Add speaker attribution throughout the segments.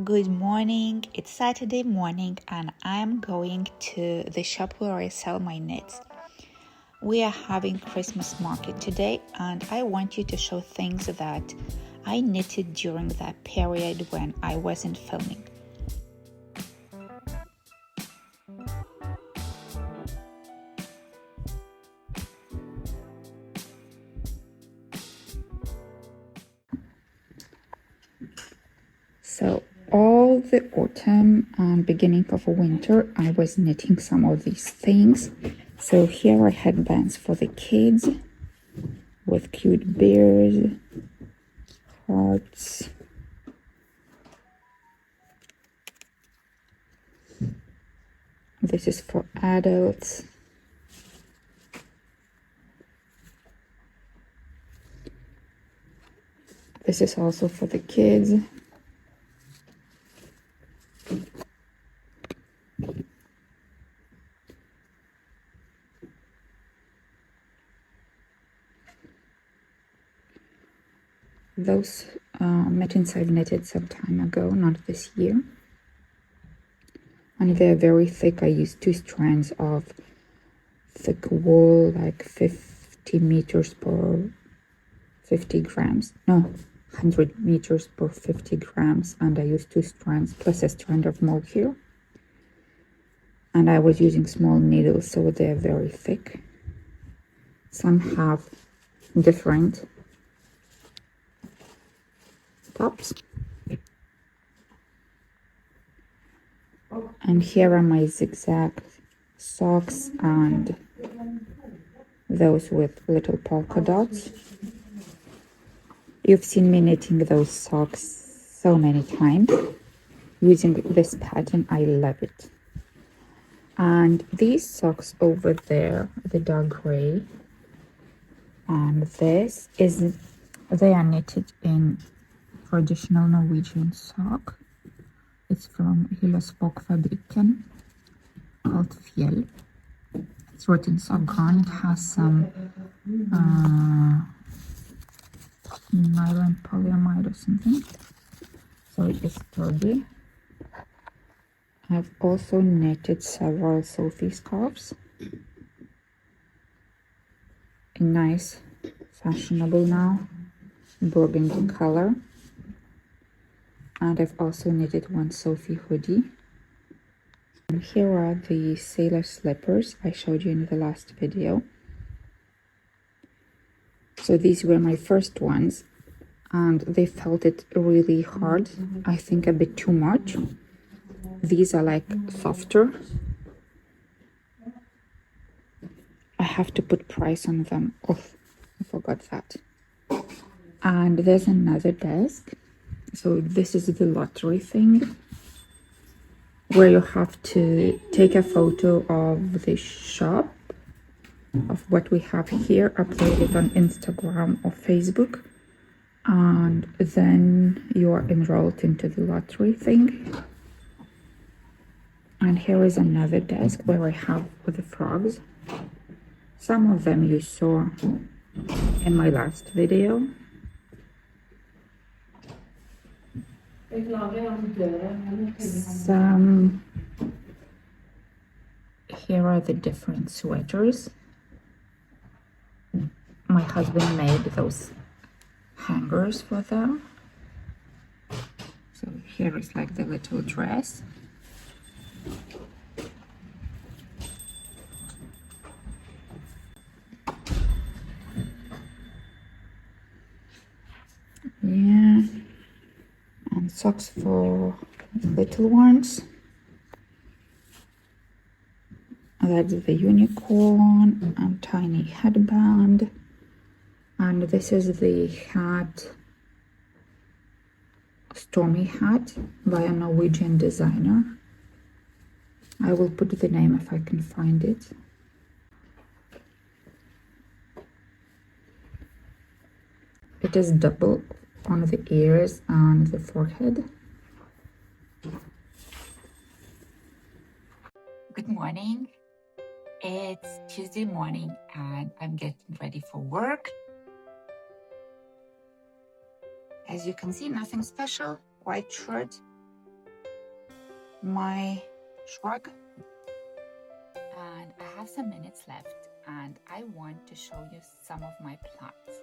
Speaker 1: Good morning. It's Saturday morning and I'm going to the shop where I sell my knits. We are having Christmas market today and I want you to show things that I knitted during that period when I wasn't filming. So all the autumn and beginning of winter, I was knitting some of these things. So here are headbands for the kids with cute bears, hearts. This is for adults. This is also for the kids. Those mittens I've knitted some time ago, not this year. And they're very thick. I used 2 strands of thick wool, like 50 meters per 50 grams. No, 100 meters per 50 grams. And I used 2 strands plus a strand of mohair. And I was using small needles, so they're very thick. Some have different tops. And here are my zigzag socks and those with little polka dots. You've seen me knitting those socks so many times using this pattern. I love it. And these socks over there, the dark gray, and this is, they are knitted in traditional Norwegian sock. It's from Fabrikken called Fjell. It's written sock-on. It has some nylon polyamide or something, so it is sturdy. I've also knitted several Sophie scarves in nice, fashionable now, burgundy color. And I've also knitted one Sophie hoodie. And here are the sailor slippers I showed you in the last video. So these were my first ones and they felt it really hard. I think a bit too much. These are like softer. I have to put price on them. Oh, I forgot that. And there's another desk. So this is the lottery thing where you have to take a photo of the shop, of what we have here, upload it on Instagram or Facebook, and then you are enrolled into the lottery thing. And here is another desk where I have the frogs. Some of them you saw in my last video. Some, here are the different sweaters. My husband made those hangers for them. So here is like the little dress. Yeah, and socks for little ones. That's the unicorn and tiny headband. And this is the hat, stormy hat by a Norwegian designer. I will put the name if I can find it. It is double on the ears and the forehead. Good morning. It's Tuesday morning and I'm getting ready for work. As you can see, nothing special. White shirt, my shrug, and I have some minutes left, and I want to show you some of my plants.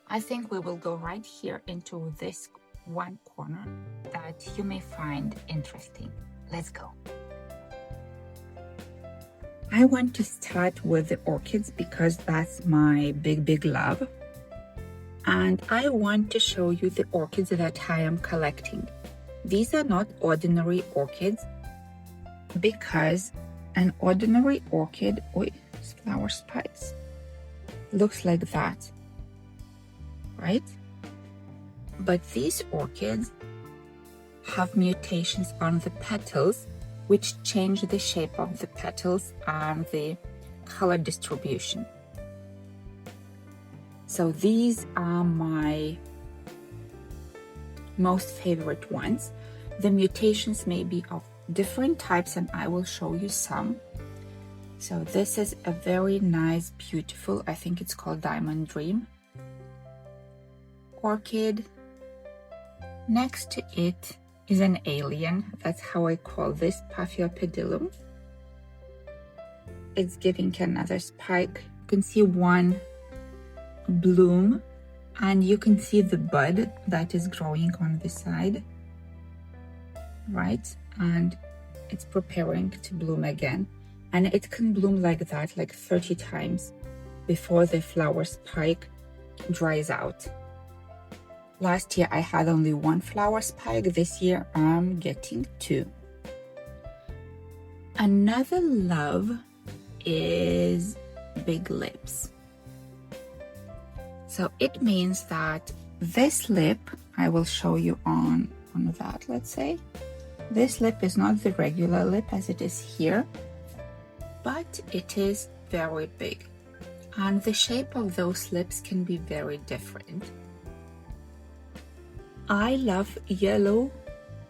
Speaker 1: I think we will go right here into this one corner that you may find interesting. Let's go. I want to start with the orchids because that's my big love. And I want to show you the orchids that I am collecting. These are not ordinary orchids because an ordinary orchid, flower spikes, looks like that, right? But these orchids have mutations on the petals which change the shape of the petals and the color distribution. So these are my most favorite ones. The mutations may be of different types and I will show you some. So this is a very nice, beautiful, I think it's called Diamond Dream orchid. Next to it is an alien, that's how I call this, Paphiopedilum. It's giving another spike. You can see one bloom and you can see the bud that is growing on the side, right? And it's preparing to bloom again, and it can bloom like that like 30 times before the flower spike dries out. Last year I had only one flower spike. This year I'm getting two. Another love is big lips. So it means that this lip, I will show you on that, let's say. This lip is not the regular lip as it is here, but it is very big. And the shape of those lips can be very different. I love yellow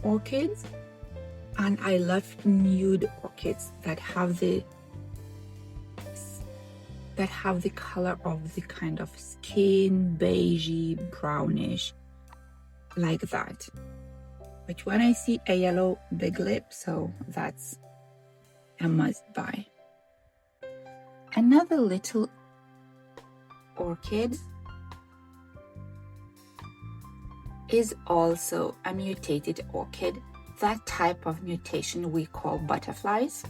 Speaker 1: orchids and I love nude orchids that have the color of the kind of skin, beigey, brownish, like that. But when I see a yellow big lip, so that's a must buy. Another little orchid is also a mutated orchid. That type of mutation we call butterflies.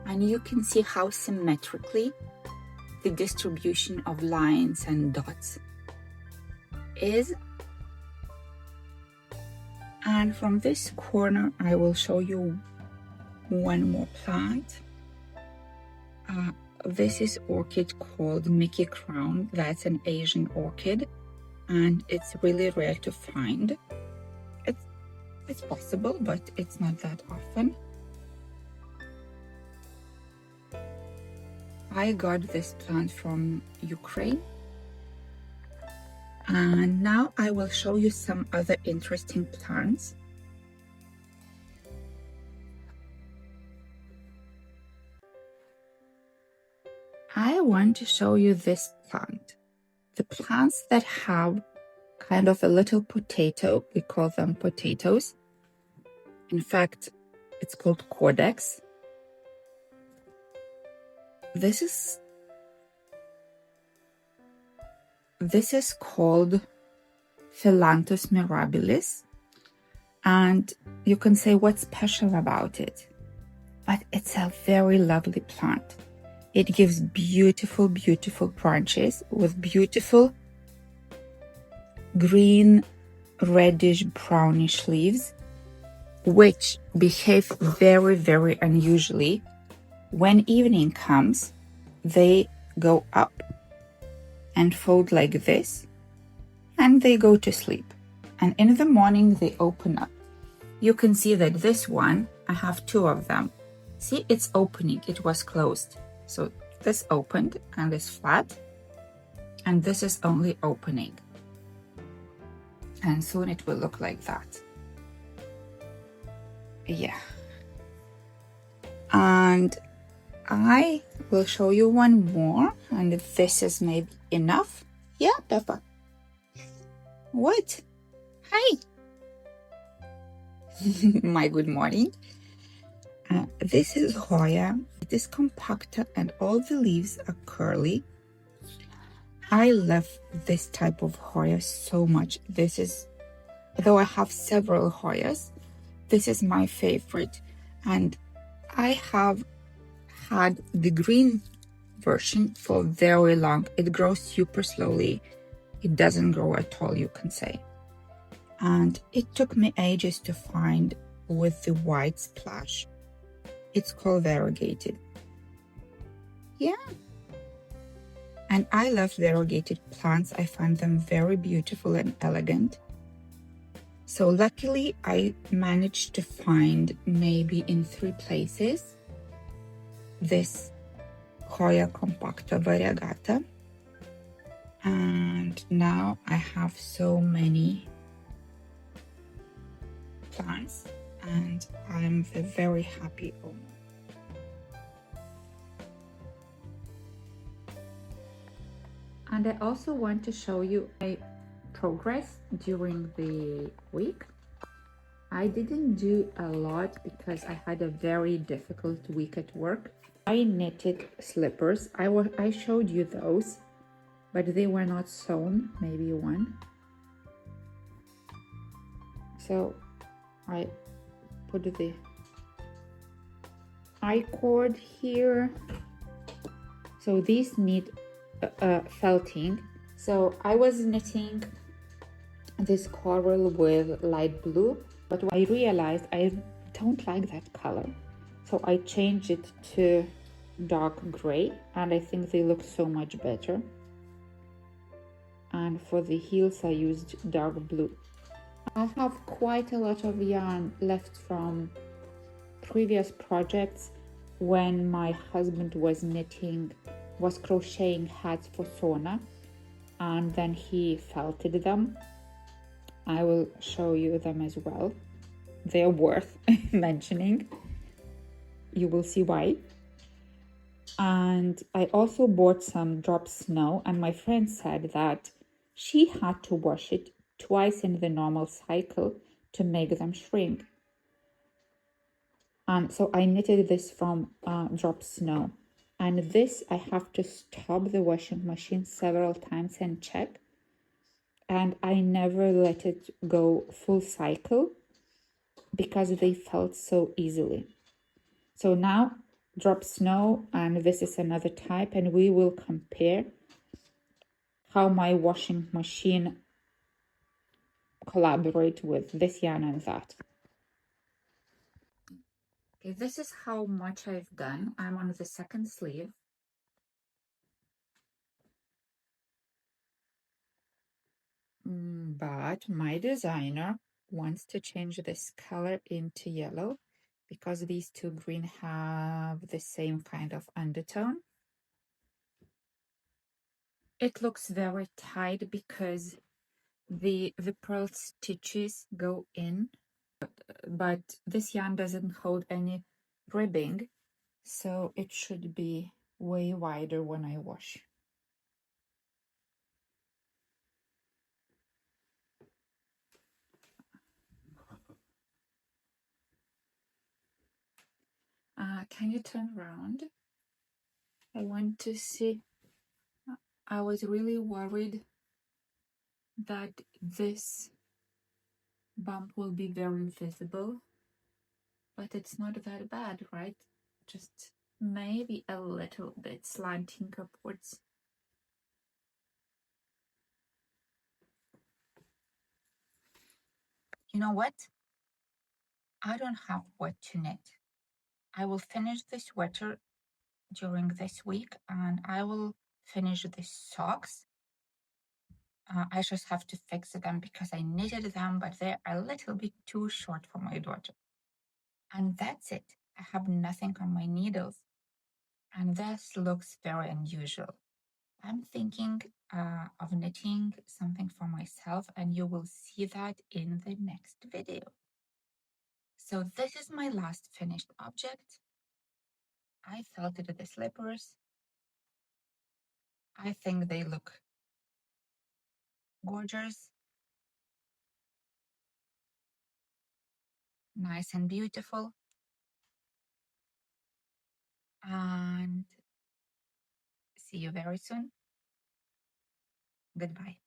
Speaker 1: And you can see how symmetrically the distribution of lines and dots is. And from this corner, I will show you one more plant. This is orchid called Mickey Crown. That's an Asian orchid, and it's really rare to find. It's possible, but it's not that often. I got this plant from Ukraine. And now I will show you some other interesting plants. I want to show you this plant. The plants that have kind of a little potato, we call them potatoes. In fact, it's called cordex. This is called Philanthus mirabilis, and you can say what's special about it, but it's a very lovely plant. It gives beautiful branches with beautiful green, reddish, brownish leaves, which behave very unusually. When evening comes, they go up and fold like this, and they go to sleep. And in the morning, they open up. You can see that this one, I have two of them. See, it's opening, it was closed. So this opened and is flat, and this is only opening. And soon it will look like that. Yeah. And I will show you one more, and this is maybe enough. Yeah, Peppa. What? Hi. My good morning. This is Hoya. It is compacta and all the leaves are curly. I love this type of Hoya so much. This is, though I have several Hoyas, this is my favorite. And I have had the green version for very long. It grows super slowly. It doesn't grow at all, you can say. And it took me ages to find with the white splash. It's called variegated. Yeah. And I love variegated plants. I find them very beautiful and elegant. So luckily I managed to find maybe in 3 places this Hoya compacta variegata. And now I have so many plants and I'm a very happy owner. And I also want to show you my progress during the week. I didn't do a lot because I had a very difficult week at work. I knitted slippers. I showed you those, but they were not sewn, maybe one. So I put the I-cord here. So these need felting. So I was knitting this coral with light blue, but I realized I don't like that color. So I changed it to dark gray and I think they look so much better. And for the heels I used dark blue. I have quite a lot of yarn left from previous projects when my husband was crocheting hats for sauna, and then he felted them. I will show you them as well. They're worth mentioning. You will see why. And I also bought some drop snow, and my friend said that she had to wash it twice in the normal cycle to make them shrink. And so I knitted this from drop snow. And this I have to stop the washing machine several times and check. And I never let it go full cycle because they felt so easily. So now drop snow, and this is another type, and we will compare how my washing machine collaborate with this yarn and that. Okay, this is how much I've done. I'm on the second sleeve. But my designer wants to change this color into yellow because these two green have the same kind of undertone. It looks very tight because the pearl stitches go in, but this yarn doesn't hold any ribbing, so it should be way wider when I wash. Can you turn around? I want to see. I was really worried that this bump will be very visible, but it's not that bad, right? Just maybe a little bit slanting upwards. You know what? I don't have what to knit. I will finish the sweater during this week and I will finish the socks. I just have to fix them because I knitted them, but they're a little bit too short for my daughter. And that's it. I have nothing on my needles. And this looks very unusual. I'm thinking of knitting something for myself, and you will see that in the next video. So this is my last finished object. I felted the slippers. I think they look gorgeous, nice and beautiful. and see you very soon. Goodbye.